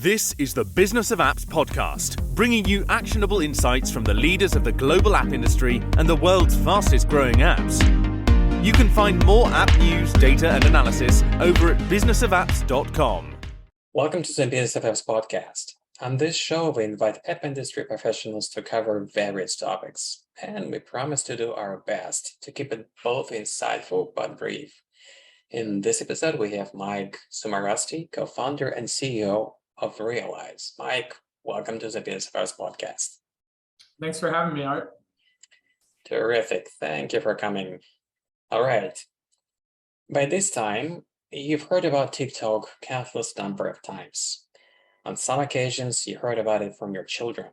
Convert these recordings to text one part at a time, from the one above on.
This is the Business of Apps podcast, bringing you actionable insights from the leaders of the global app industry and the world's fastest growing apps. You can find more app news, data, and analysis over at businessofapps.com. Welcome to the Business of Apps podcast. On this show, we invite app industry professionals to cover various topics, and we promise to do our best to keep it both insightful but brief. In this episode, we have Mike Cimmarrusti, co-founder and CEO of Realize. Mike, welcome to the Business of Apps podcast. Thanks for having me, Art. Terrific. Thank you for coming. All right. By this time, you've heard about TikTok countless number of times. On some occasions, you heard about it from your children.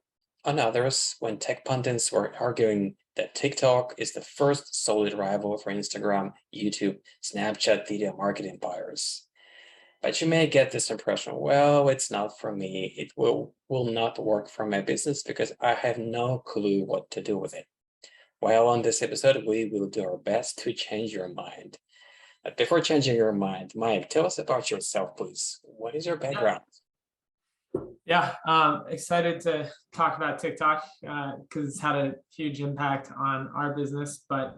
On others, when tech pundits were arguing that TikTok is the first solid rival for Instagram, YouTube, Snapchat video marketing buyers. But you may get this impression, well, it's not for me. It will not work for my business because I have no clue what to do with it. Well, on this episode, we will do our best to change your mind. But before changing your mind, Mike, tell us about yourself, please. What is your background? Yeah, excited to talk about TikTok because it's had a huge impact on our business. But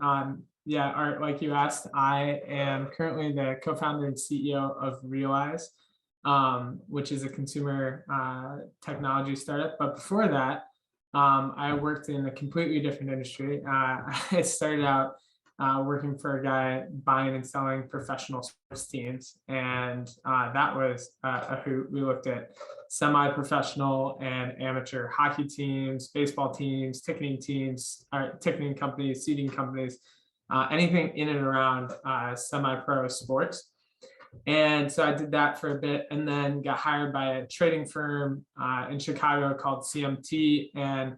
yeah, Art, like you asked, I am currently the co-founder and CEO of Realize, which is a consumer technology startup. But before that, I worked in a completely different industry. I started out working for a guy buying and selling professional sports teams. And that was a hoot. We looked at semi-professional and amateur hockey teams, baseball teams, ticketing companies, seating companies, anything in and around semi-pro sports. And so I did that for a bit and then got hired by a trading firm in Chicago called CMT, and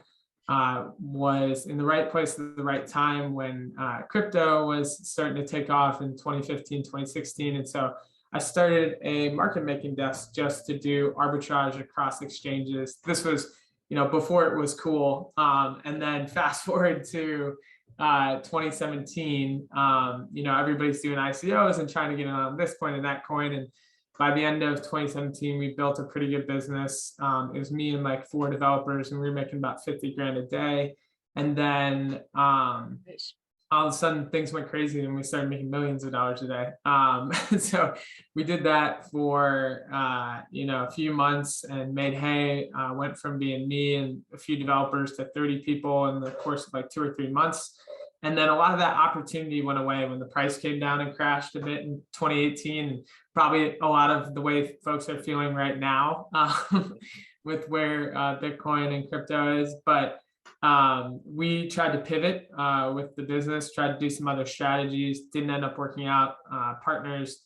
was in the right place at the right time when crypto was starting to take off in 2015, 2016. And so I started a market making desk just to do arbitrage across exchanges. This was, before it was cool. And then fast forward to 2017, everybody's doing ICOs and trying to get in on this coin and that coin. And by the end of 2017, we built a pretty good business. It was me and like 4 developers, and we were making about 50 grand a day. And then all of a sudden things went crazy and we started making millions of dollars a day. So we did that for, a few months and made hay. Went from being me and a few developers to 30 people in the course of like 2 or 3 months. And then a lot of that opportunity went away when the price came down and crashed a bit in 2018. And probably a lot of the way folks are feeling right now with where Bitcoin and crypto is. But we tried to pivot with the business, tried to do some other strategies, didn't end up working out. Partners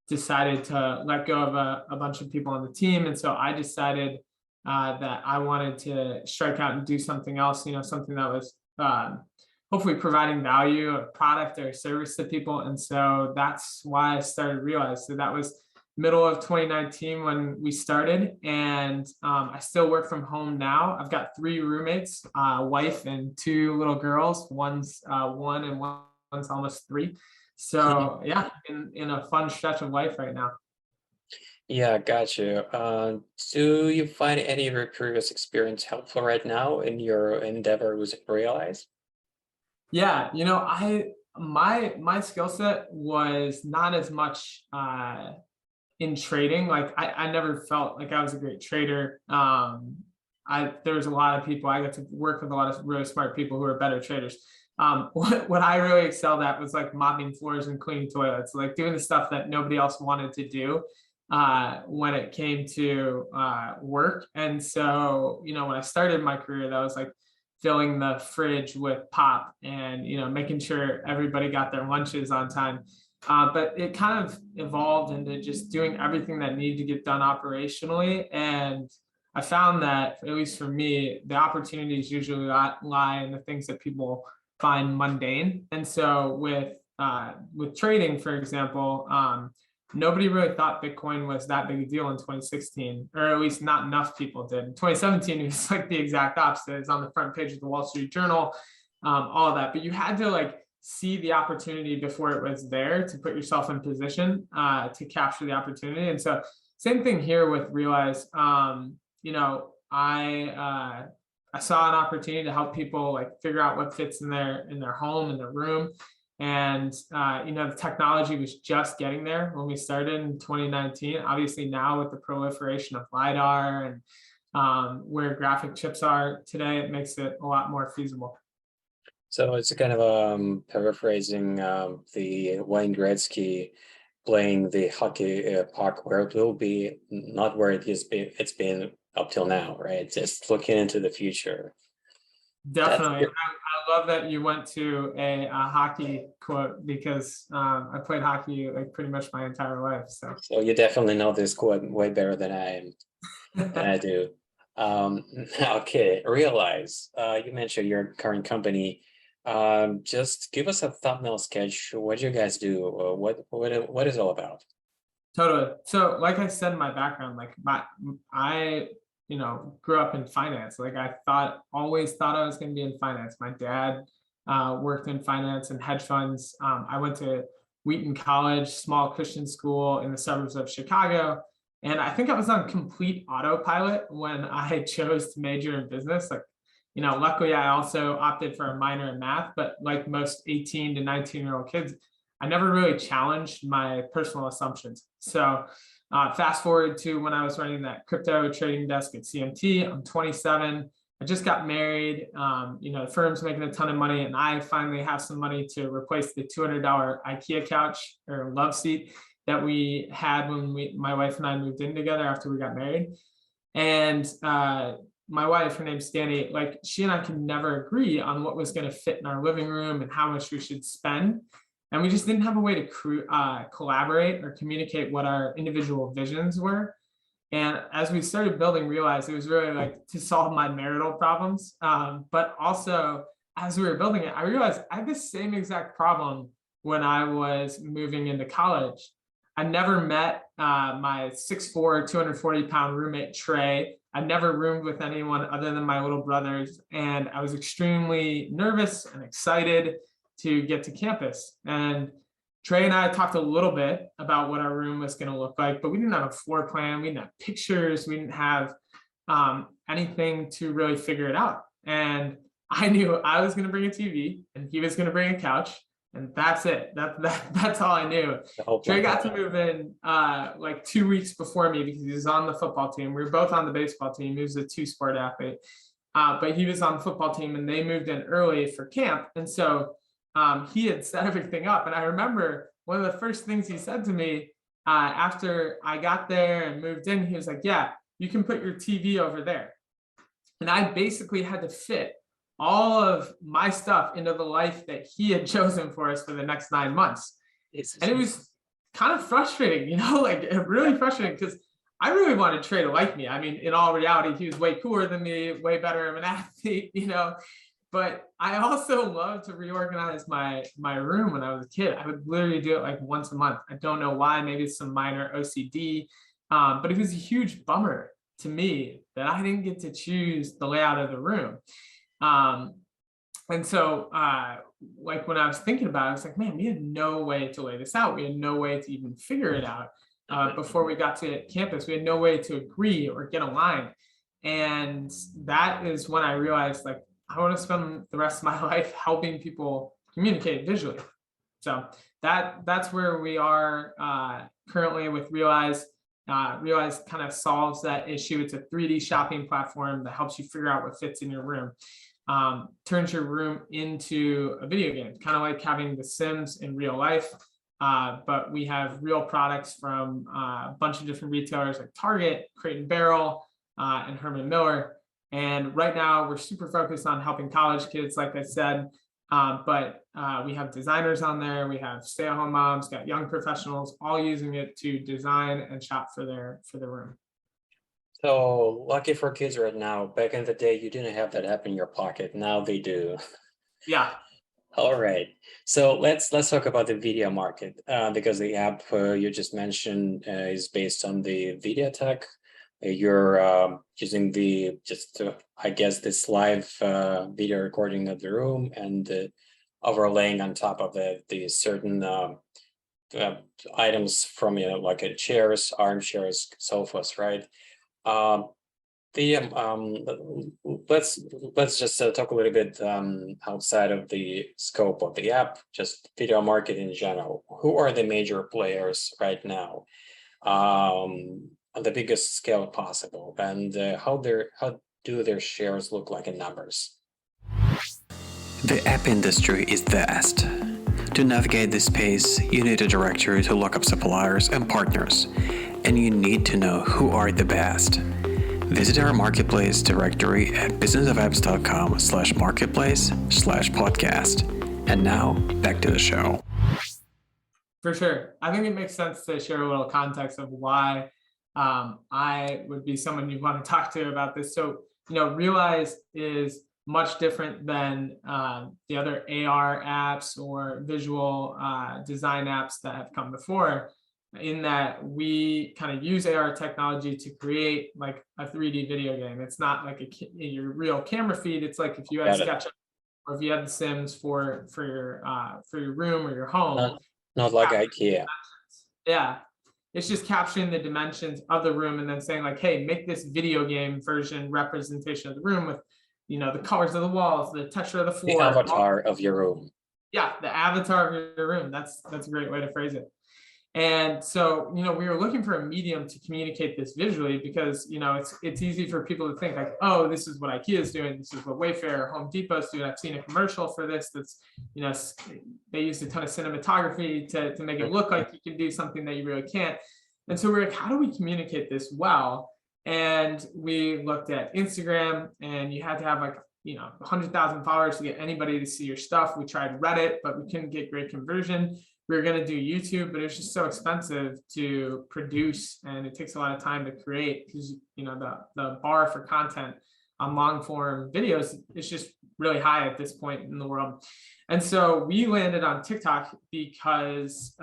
decided to let go of a bunch of people on the team. And so I decided that I wanted to strike out and do something else, something that was hopefully providing value, a product or a service to people. And so that's why I started Realize. So that was middle of 2019 when we started, and I still work from home now. I've got 3 roommates, wife and 2 little girls. One's 1 and one's almost 3. So yeah, in a fun stretch of life right now. Yeah, got you. Do you find any of your previous experience helpful right now in your endeavor with Realize? Yeah, my skill set was not as much in trading. Like I never felt like I was a great trader. There was a lot of people, I got to work with a lot of really smart people who are better traders. What I really excelled at was like mopping floors and cleaning toilets, like doing the stuff that nobody else wanted to do when it came to work. And so, when I started my career, that was like filling the fridge with pop and, making sure everybody got their lunches on time. But it kind of evolved into just doing everything that needed to get done operationally. And I found that, at least for me, the opportunities usually lie in the things that people find mundane. And so with trading, for example, nobody really thought Bitcoin was that big a deal in 2016, or at least not enough people did. In 2017, it was like the exact opposite. It's on the front page of the Wall Street Journal, all of that. But you had to see the opportunity before it was there to put yourself in position to capture the opportunity. And so same thing here with Realize. You know, I saw an opportunity to help people like figure out what fits in their home, in their room. And you know, the technology was just getting there when we started in 2019. Obviously now with the proliferation of LiDAR and where graphic chips are today, it makes it a lot more feasible. So it's kind of paraphrasing the Wayne Gretzky playing the hockey puck where it will be, not where it's been up till now, right? Just looking into the future. Definitely. I love that you went to a hockey quote because I played hockey like pretty much my entire life. So you definitely know this quote way better than I do. Okay, Realize. You mentioned your current company. Just give us a thumbnail sketch. What do you guys do? What is it all about? Totally. So like I said in my background, like I you know, grew up in finance. Like I always thought I was going to be in finance. My dad worked in finance and hedge funds. I went to Wheaton College, small Christian school in the suburbs of Chicago. And I think I was on complete autopilot when I chose to major in business. Like, you know, luckily I also opted for a minor in math, but like most 18 to 19-year-old kids, I never really challenged my personal assumptions. So fast forward to when I was running that crypto trading desk at CMT, I'm 27. I just got married. You know, the firm's making a ton of money, and I finally have some money to replace the $200 IKEA couch or love seat that we had when my wife and I moved in together after we got married. And my wife, her name's Danny, like she and I could never agree on what was going to fit in our living room and how much we should spend. And we just didn't have a way to collaborate or communicate what our individual visions were. And as we started building Realize, it was really like to solve my marital problems. But also, as we were building it, I realized I had the same exact problem when I was moving into college. I never met my 6'4", 240-pound roommate, Trey. I never roomed with anyone other than my little brothers. And I was extremely nervous and excited to get to campus. And Trey and I talked a little bit about what our room was going to look like, but we didn't have a floor plan. We didn't have pictures. We didn't have anything to really figure it out. And I knew I was going to bring a TV and he was going to bring a couch. And that's it. That's all I knew. Trey got to move in like 2 weeks before me because he was on the football team. We were both on the baseball team. He was a two-sport athlete. But he was on the football team and they moved in early for camp. And so he had set everything up. And I remember one of the first things he said to me after I got there and moved in, he was like, yeah, you can put your TV over there. And I basically had to fit all of my stuff into the life that he had chosen for us for the next 9 months. And it was kind of frustrating, you know, like really frustrating because I really wanted Trey to like me. I mean, in all reality, he was way cooler than me, way better of an athlete, you know. But I also loved to reorganize my room when I was a kid. I would literally do it like once a month. I don't know why, maybe it's some minor OCD, but it was a huge bummer to me that I didn't get to choose the layout of the room. And so like when I was thinking about it, I was like, man, we had no way to lay this out. We had no way to even figure it out before we got to campus. We had no way to agree or get aligned. And that is when I realized, like, I want to spend the rest of my life helping people communicate visually. So that's where we are currently with Realize. Realize kind of solves that issue. It's a 3D shopping platform that helps you figure out what fits in your room. Turns your room into a video game, kind of like having The Sims in real life. But we have real products from a bunch of different retailers like Target, Crate & Barrel, and Herman Miller. And right now we're super focused on helping college kids, like I said, but we have designers on there. We have stay-at-home moms, got young professionals, all using it to design and shop for their room. So lucky for kids right now. Back in the day, you didn't have that app in your pocket. Now they do. Yeah. All right. So let's talk about the video market because the app you just mentioned is based on the video tech. You're using I guess this live video recording of the room and overlaying on top of the certain items from, like chairs, armchairs, sofas, right? The let's just talk a little bit outside of the scope of the app, just video market in general. Who are the major players right now, on the biggest scale possible, and how do their shares look like in numbers? The app industry is vast. To navigate this space, you need a directory to look up suppliers and partners, and you need to know who are the best. Visit our marketplace directory at businessofapps.com/marketplace/podcast. And now, back to the show. For sure. I think it makes sense to share a little context of why I would be someone you want to talk to about this. So, Realize is much different than the other AR apps or visual design apps that have come before, in that we kind of use AR technology to create like a 3D video game. It's not like your real camera feed. It's like if you had SketchUp or if you had The Sims for your room or your home. Not like IKEA. Yeah. It's just capturing the dimensions of the room and then saying like, hey, make this video game version representation of the room with, the colors of the walls, the texture of the floor. The avatar of your room. Yeah, the avatar of your room. That's a great way to phrase it. And so, we were looking for a medium to communicate this visually because, it's easy for people to think like, oh, this is what IKEA is doing. This is what Wayfair or Home Depot is doing. I've seen a commercial for this. That's, they used a ton of cinematography to make it look like you can do something that you really can't. And so we're like, how do we communicate this well? And we looked at Instagram, and you had to have like, 100,000 followers to get anybody to see your stuff. We tried Reddit, but we couldn't get great conversion. We were going to do YouTube, but it was just so expensive to produce, and it takes a lot of time to create because the bar for content on long form videos is just really high at this point in the world. And so we landed on TikTok because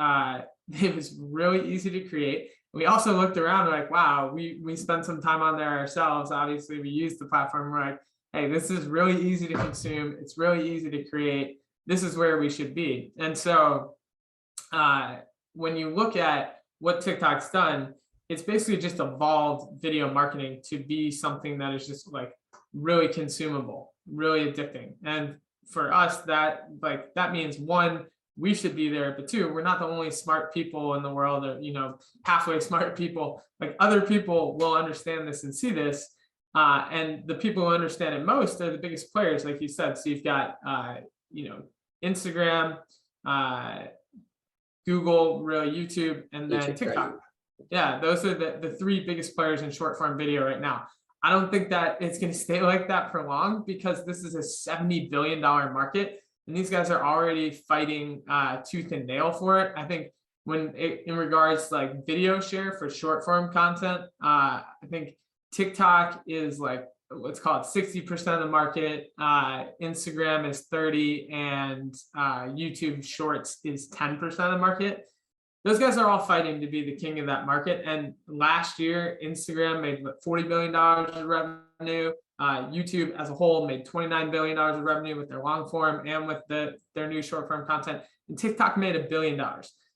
it was really easy to create. We also looked around and like, wow, we spent some time on there ourselves. Obviously, we used the platform. We're like, hey, this is really easy to consume. It's really easy to create. This is where we should be. And so when you look at what TikTok's done, it's basically just evolved video marketing to be something that is just like really consumable, really addicting. And for us, that means one, we should be there, but two, we're not the only smart people in the world, or halfway smart people. Like other people will understand this and see this, and the people who understand it most are the biggest players, like you said. So you've got Instagram, Google, really YouTube, and then TikTok. Right. Yeah, those are the three biggest players in short form video right now. I don't think that it's going to stay like that for long because this is a $70 billion market, and these guys are already fighting tooth and nail for it. I think in regards to like video share for short form content, I think TikTok is like, let's call it 60% of the market. Instagram is 30%, and YouTube Shorts is 10% of the market. Those guys are all fighting to be the king of that market. And last year, Instagram made $40 billion of revenue. YouTube as a whole made $29 billion of revenue with their long form and with their new short form content. And TikTok made $1 billion.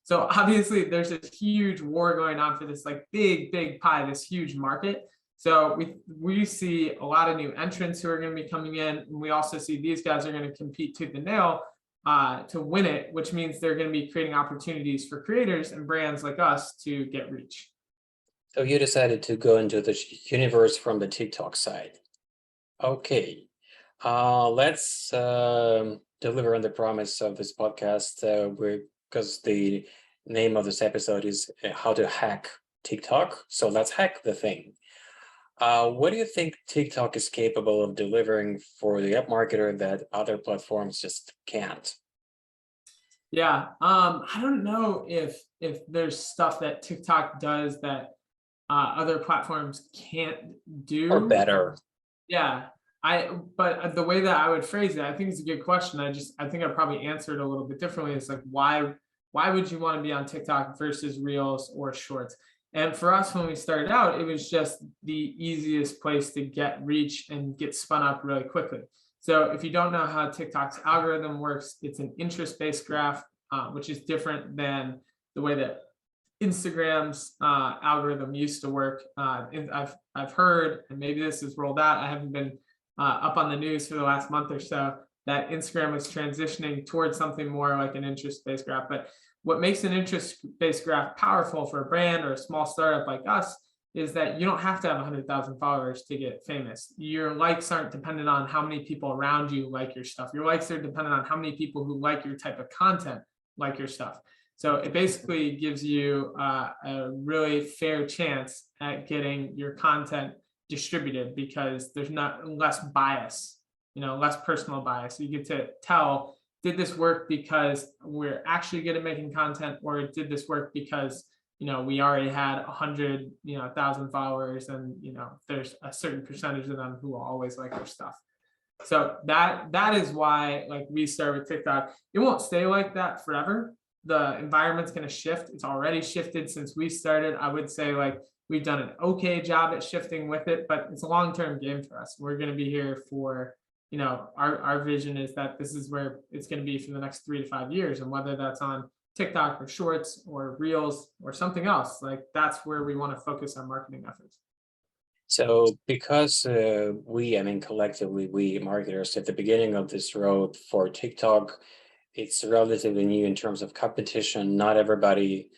So obviously there's a huge war going on for this like big pie, this huge market. So we see a lot of new entrants who are going to be coming in. And we also see these guys are going to compete tooth and nail to win it, which means they're going to be creating opportunities for creators and brands like us to get reach. So you decided to go into the universe from the TikTok side. Okay, let's deliver on the promise of this podcast, because the name of this episode is how to hack TikTok. So let's hack the thing. What do you think TikTok is capable of delivering for the app marketer that other platforms just can't? Yeah, I don't know if there's stuff that TikTok does that other platforms can't do. Or better. Yeah, but the way that I would phrase it, I think it's a good question. I think I probably answered a little bit differently. It's like, why would you want to be on TikTok versus Reels or Shorts? And for us, when we started out, it was just the easiest place to get reach and get spun up really quickly. So if you don't know how TikTok's algorithm works, it's an interest-based graph, which is different than the way that Instagram's algorithm used to work. And I've heard, and maybe this is rolled out, I haven't been up on the news for the last month or so, that Instagram is transitioning towards something more like an interest-based graph. But what makes an interest-based graph powerful for a brand or a small startup like us is that you don't have to have 100,000 followers to get famous. Your likes aren't dependent on how many people around you like your stuff. Your likes are dependent on how many people who like your type of content like your stuff. So it basically gives you a really fair chance at getting your content distributed because there's less bias, less personal bias. You get to tell, did this work because we're actually good at making content, or did this work because we already had 100,000 followers, and there's a certain percentage of them who will always like our stuff. So that is why, like, we started with TikTok. It won't stay like that forever. The environment's going to shift. It's already shifted since we started. I would say, like, we've done an okay job at shifting with it, but it's a long-term game for us. We're going to be here for, our vision is that this is where it's going to be for the next 3 to 5 years. And whether that's on TikTok or Shorts or Reels or something else, like, that's where we want to focus our marketing efforts. So because collectively, we marketers at the beginning of this road for TikTok, it's relatively new in terms of competition. Not everybody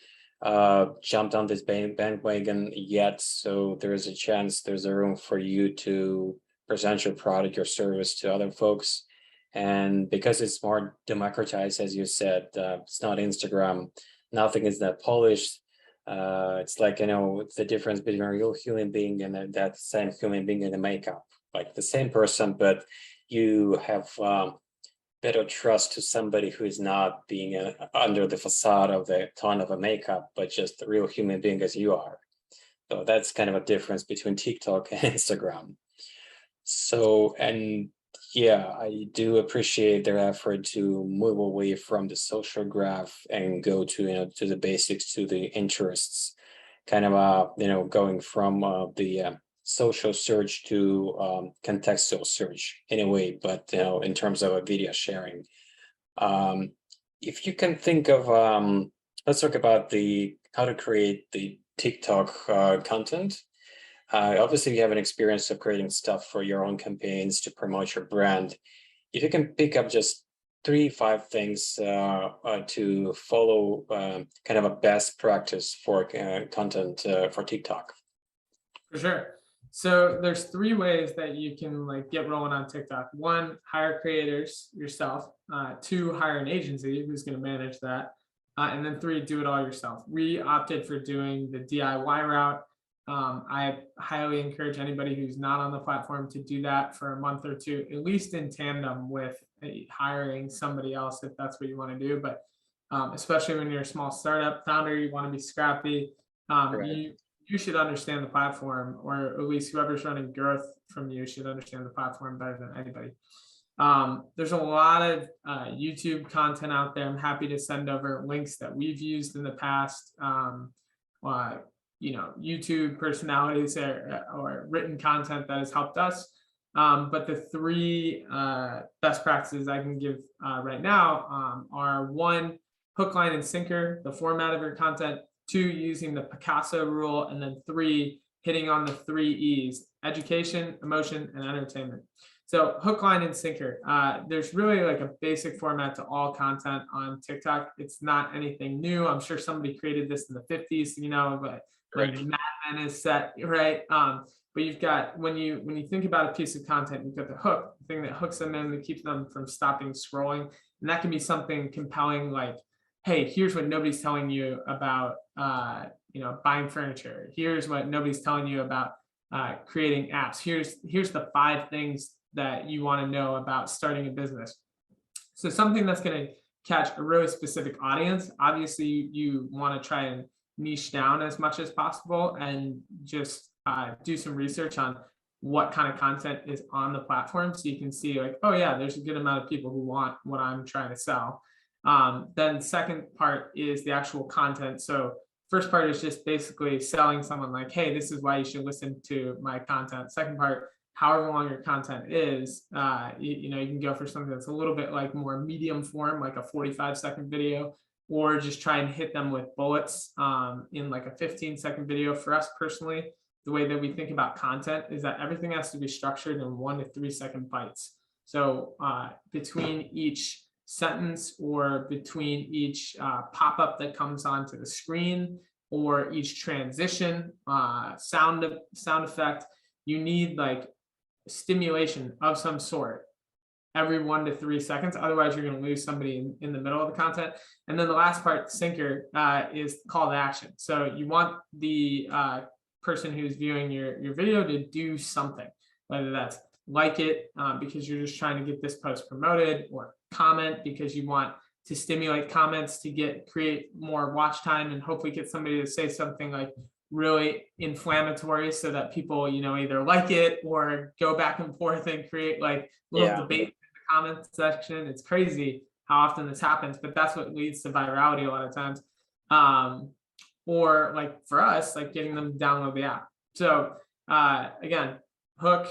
jumped on this bandwagon yet. So there's a chance, there's a room for you to present your product, your service to other folks. And because it's more democratized, as you said, it's not Instagram, nothing is that polished. It's like, it's the difference between a real human being and that same human being in the makeup, like the same person, but you have better trust to somebody who is not being under the facade of the ton of a makeup, but just a real human being as you are. So that's kind of a difference between TikTok and Instagram. So, and yeah, I do appreciate their effort to move away from the social graph and go to, to the basics, to the interests, kind of, going from the social search to contextual search in a way, but, in terms of a video sharing. If you can think of, let's talk about how to create the TikTok content. Obviously, you have an experience of creating stuff for your own campaigns to promote your brand. If you can pick up just 3-5 things to follow, kind of a best practice for content for TikTok. For sure. So there's 3 ways that you can get rolling on TikTok. 1, hire creators yourself. 2, hire an agency who's going to manage that. And then 3, do it all yourself. We opted for doing the DIY route. I highly encourage anybody who's not on the platform to do that for a month or 2, at least in tandem with hiring somebody else if that's what you want to do. But especially when you're a small startup founder, you want to be scrappy. Right. You should understand the platform, or at least whoever's running growth from you should understand the platform better than anybody. There's a lot of YouTube content out there. I'm happy to send over links that we've used in the past. YouTube personalities or written content that has helped us. But the 3 best practices I can give right now are 1, hook, line, and sinker, the format of your content. 2, using the Picasso rule. And then 3, hitting on the 3 E's: education, emotion, and entertainment. So hook, line, and sinker. There's really a basic format to all content on TikTok. It's not anything new. I'm sure somebody created this in the 50s, but Right. when Mad Men is set, right? But you've got, when you think about a piece of content, you've got the hook, the thing that hooks them in, that keeps them from stopping scrolling. And that can be something compelling, like, hey, here's what nobody's telling you about, buying furniture. Here's what nobody's telling you about creating apps. Here's the 5 things that you want to know about starting a business. So something that's going to catch a really specific audience. Obviously, you want to try and niche down as much as possible and just do some research on what kind of content is on the platform, so you can see oh yeah, there's a good amount of people who want what I'm trying to sell. Then second part is the actual content. So first part is just basically selling someone hey, this is why you should listen to my content. Second part, however long your content is, you can go for something that's a little bit more medium form, like a 45-second video. or just try and hit them with bullets in like a 15-second video. For us personally, the way that we think about content is that everything has to be structured in 1 to 3 second bites. So between each sentence or between each pop-up that comes onto the screen or each transition, sound effect, you need like stimulation of some sort every 1 to 3 seconds. Otherwise, you're going to lose somebody in the middle of the content. And then the last part, sinker, is call to action. So you want the person who's viewing your video to do something, whether that's like it because you're just trying to get this post promoted, or comment because you want to stimulate comments to create more watch time and hopefully get somebody to say something like really inflammatory so that people, either like it or go back and forth and create like little debate in the comment section. It's crazy how often this happens, but that's what leads to virality a lot of times. Or like for us, like getting them to download the app. So again, hook,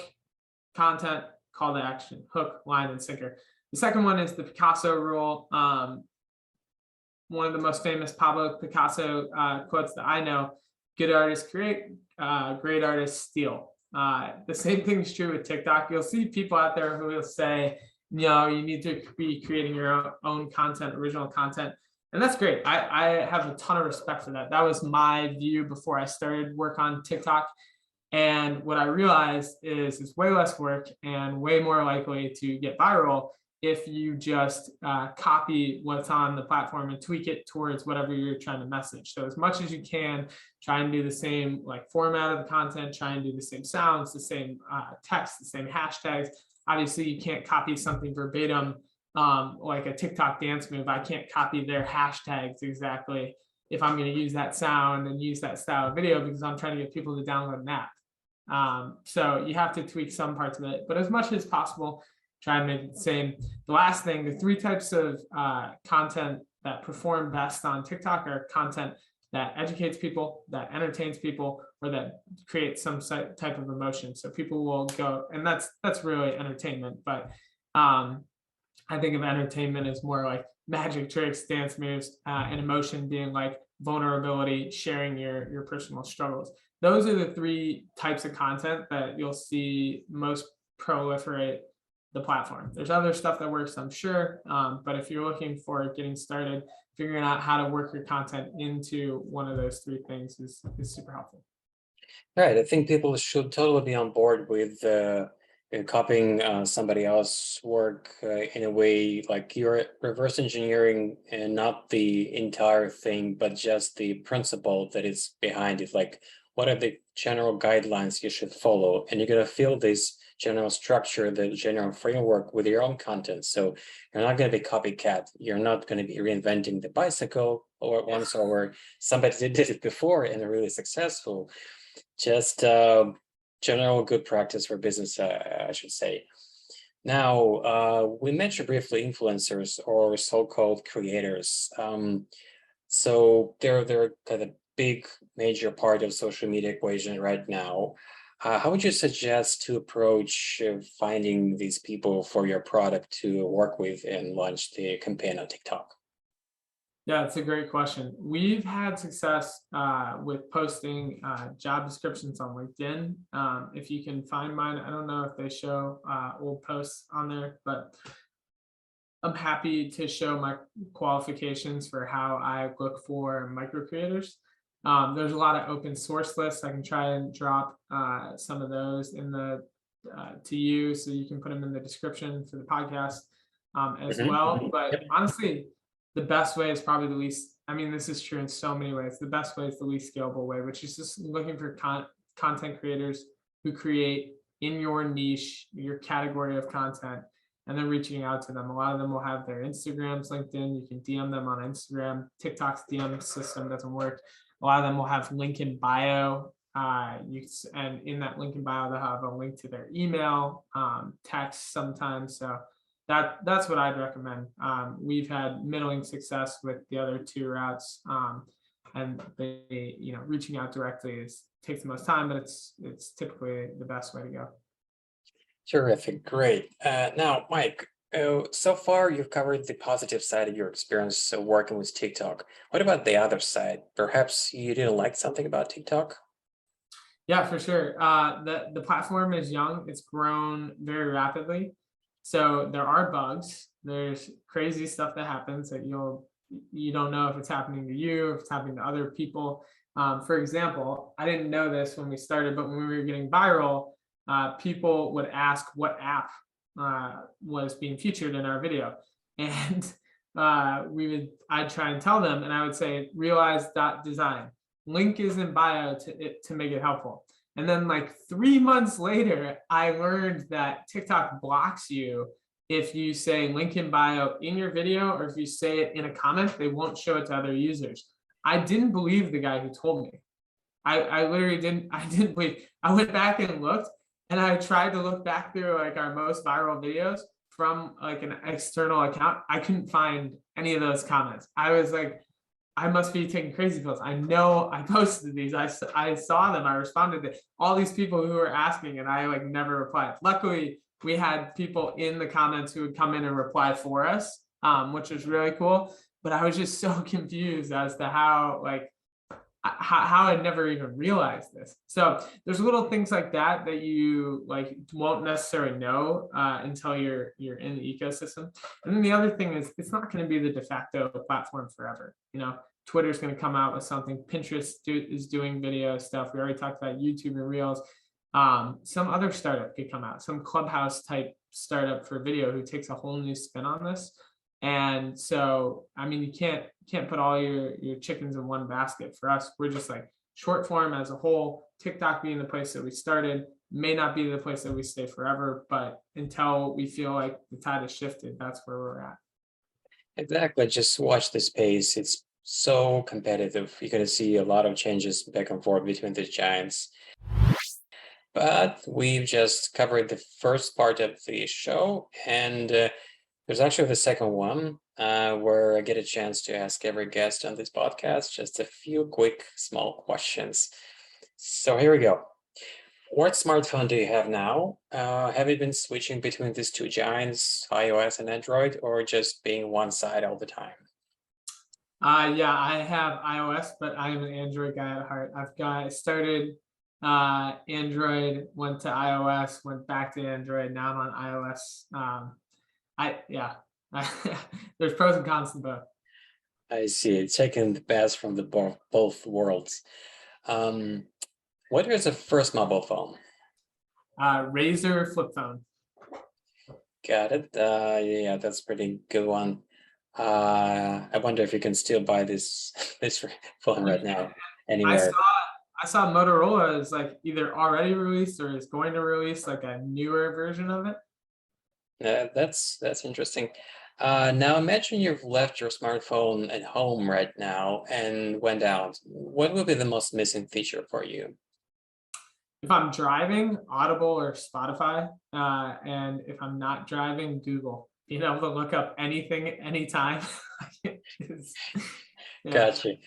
content, call to action, hook, line, and sinker. The second one is the Picasso rule. One of the most famous Pablo Picasso quotes that I know: good artists create, great artists steal. The same thing is true with TikTok. You'll see people out there who will say, you need to be creating your own content, original content. And that's great. I have a ton of respect for that. That was my view before I started work on TikTok. And what I realized is it's way less work and way more likely to get viral if you just copy what's on the platform and tweak it towards whatever you're trying to message. So as much as you can, try and do the same like format of the content, try and do the same sounds, the same text, the same hashtags. Obviously, you can't copy something verbatim like a TikTok dance move. I can't copy their hashtags exactly if I'm going to use that sound and use that style of video, because I'm trying to get people to download an app. So you have to tweak some parts of it, but as much as possible, try and make it the same. The last thing, the 3 types of content that perform best on TikTok are content that educates people, that entertains people, or that creates some type of emotion. So people will go, and that's really entertainment. But I think of entertainment as more like magic tricks, dance moves, and emotion being like vulnerability, sharing your personal struggles. Those are the 3 types of content that you'll see most proliferate the platform. There's other stuff that works, I'm sure, but if you're looking for getting started, figuring out how to work your content into one of those 3 things is super helpful. Right. I think people should totally be on board with copying somebody else's work in a way like you're reverse engineering, and not the entire thing, but just the principle that is behind it. Like, what are the general guidelines you should follow? And you're going to fill this general structure, the general framework with your own content. So you're not going to be copycat. You're not going to be reinventing the bicycle or once, or somebody did it before and they're really successful. Just general good practice for business, I should say. Now, we mentioned briefly influencers, or so-called creators. So they're kind of big major part of social media equation right now. How would you suggest to approach finding these people for your product to work with and launch the campaign on TikTok? Yeah, it's a great question. We've had success with posting job descriptions on LinkedIn. If you can find mine, I don't know if they show old posts on there, but I'm happy to show my qualifications for how I look for micro creators. There's a lot of open source lists. I can try and drop some of those in the to you, so you can put them in the description for the podcast as well. But honestly, the best way is probably the least. I mean, this is true in so many ways. The best way is the least scalable way, which is just looking for content creators who create in your niche, your category of content, and then reaching out to them. A lot of them will have their Instagrams linked in. You can DM them on Instagram. TikTok's DM system doesn't work. A lot of them will have link in bio, and in that link in bio, they'll have a link to their email, text sometimes. So that's what I'd recommend. We've had middling success with the other 2 routes, and they, reaching out directly takes the most time, but it's typically the best way to go. Terrific, great. Now, Mike, Oh, so far you've covered the positive side of your experience working with TikTok. What about the other side? Perhaps you didn't like something about TikTok? Yeah, for sure. The platform is young. It's grown very rapidly. So there are bugs. There's crazy stuff that happens that you don't know if it's happening to you, if it's happening to other people. For example, I didn't know this when we started, but when we were getting viral, people would ask what app was being featured in our video, and I'd try and tell them, and I would say realize.design. Link is in bio to make it helpful. And then like 3 months later, I learned that TikTok blocks you if you say link in bio in your video, or if you say it in a comment, they won't show it to other users. I didn't believe the guy who told me. I literally didn't believe. I went back and looked, and I tried to look back through like our most viral videos from like an external account. I couldn't find any of those comments. I was like, I must be taking crazy pills. I know I posted these. I saw them. I responded to all these people who were asking, and I like never replied. Luckily, we had people in the comments who would come in and reply for us, which was really cool. But I was just so confused as to how I never even realized this. So there's little things like that that you like won't necessarily know until you're in the ecosystem. And then the other thing is, it's not going to be the de facto platform forever. You know, Twitter's going to come out with something. Pinterest is doing video stuff. We already talked about YouTube and Reels. Some other startup could come out, some Clubhouse type startup for video who takes a whole new spin on this. And so, I mean, you can't put all your chickens in one basket. For us, we're just like short form as a whole. TikTok being the place that we started may not be the place that we stay forever, but until we feel like the tide has shifted, that's where we're at. Exactly. Just watch the space. It's so competitive. You're going to see a lot of changes back and forth between the giants. But we've just covered the first part of the show, and there's actually the second one where I get a chance to ask every guest on this podcast just a few quick, small questions. So here we go. What smartphone do you have now? Have you been switching between these two giants, iOS and Android, or just being one side all the time? Yeah, I have iOS, but I am an Android guy at heart. I started Android, went to iOS, went back to Android. Now I'm on iOS. There's pros and cons to both. I see. Taking the best from the both worlds. What is the first mobile phone? Razor flip phone. Got it. Yeah, that's a pretty good one. I wonder if you can still buy this phone right now anywhere. I saw Motorola is like either already released or is going to release like a newer version of it. Yeah, that's interesting. Now imagine you've left your smartphone at home right now and went out. What would be the most missing feature for you? If I'm driving, Audible or Spotify, and if I'm not driving, Google. Being able to look up anything anytime. Gotcha.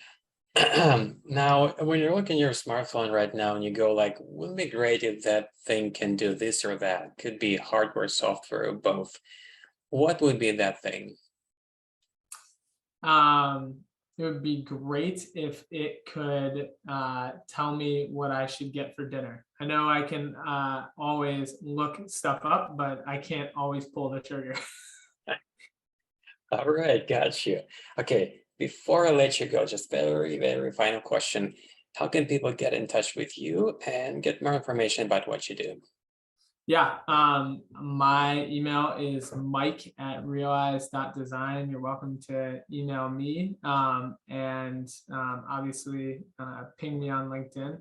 Now, when you're looking at your smartphone right now and you go like, wouldn't it be great if that thing can do this or that? Could be hardware, software, or both. What would be that thing? It would be great if it could tell me what I should get for dinner. I know I can always look stuff up, but I can't always pull the trigger. All right, got you. Okay, before I let you go, just very, very final question. How can people get in touch with you and get more information about what you do? Yeah, my email is mike@realize.design. You're welcome to email me, and obviously ping me on LinkedIn.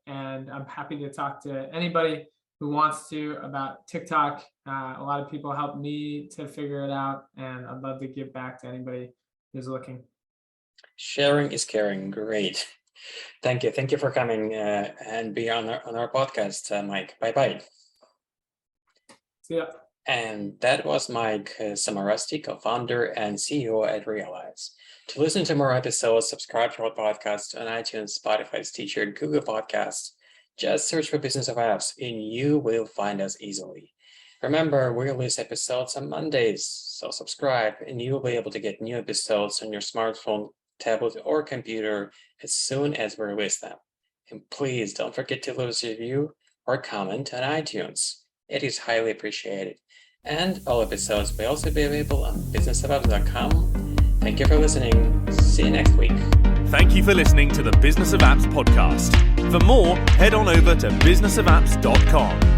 And I'm happy to talk to anybody who wants to about TikTok. A lot of people help me to figure it out, and I'd love to give back to anybody who's looking. Sharing is caring. Great. Thank you. Thank you for coming and being on our podcast, Mike. Bye-bye. See ya. And that was Mike Cimmarrusti, co-founder and CEO at Realize. To listen to more episodes, subscribe to our podcast on iTunes, Spotify, Stitcher, Google Podcasts. Just search for Business of Apps and you will find us easily. Remember, we release episodes on Mondays, so subscribe and you'll be able to get new episodes on your smartphone, tablet, or computer as soon as we release them. And please don't forget to leave us a review or comment on iTunes. It is highly appreciated. And all episodes will also be available on businessofapps.com. Thank you for listening. See you next week. Thank you for listening to the Business of Apps podcast. For more, head on over to businessofapps.com.